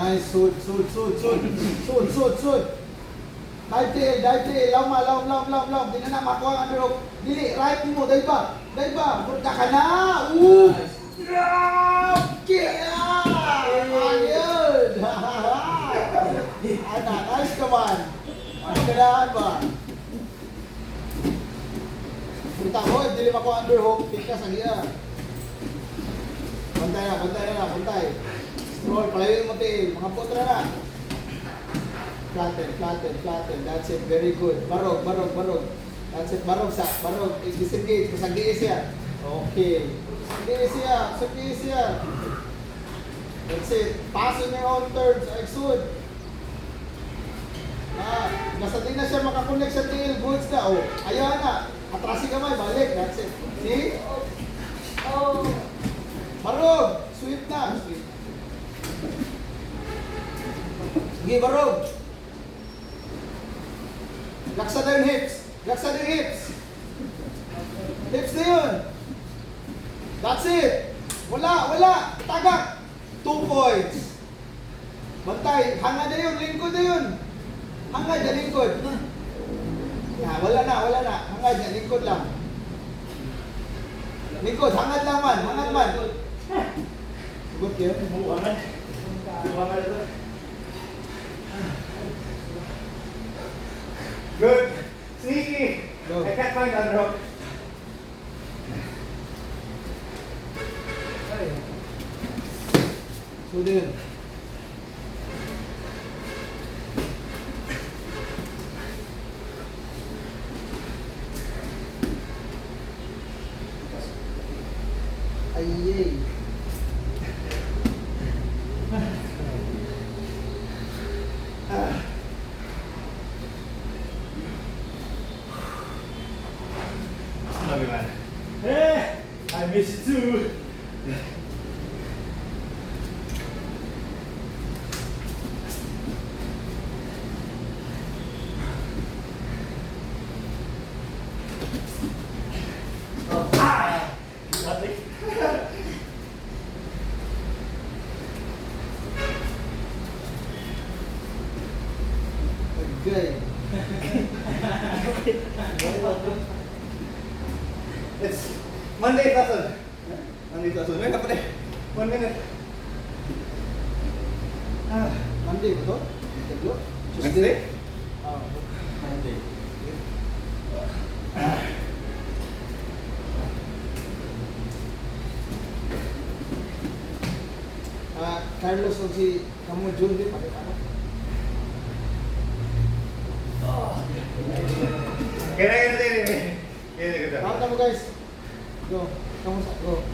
Nice, sud. Dive tail, law. Di na makuha ang underhook. Dili, right mo, dive ba? Punta ka na! Okay! Ayun! Ana, nice ka man. Ano ganahan ba? Punta ko, dili makuha ang underhook. Tika sa liya. Bantay. Scroll, palayo mo tail. Mga putra na. Flatten. That's it. Very good. Barog. That's it. Barog. Disengage. Masagdiis siya. Okay. Sagdiis siya. That's it. Pass on your own terms. Exud. Nasa din na siya makakonect sa tail. Goods na. Oh, ayaw na. Atrasin kamay. Balik. That's it. See? Oh. Barog. Sweep na. Sige, barog. Laksa na yung hips. Hips na yun. That's it. Wala. Tagak. 2 points. Bantay. Hangad na yun. Lingkod na yun. Hangad na lingkod. Wala na. Hangad na. Lingkod lang. Lingkod. Hangad lang man. Good yun. Good. Sneaky. Go. I can't find underhook. So din. Ayay. Love you, man. Hey, I miss you too. Nothing. Good. It's Monday tussle. Wait up there. 1 minute. Monday ba to? Tatlo? Wednesday? Monday. Carlos o si kamu Jun din pakai apa? Kaya. Kamu guys. Go. Kamu go.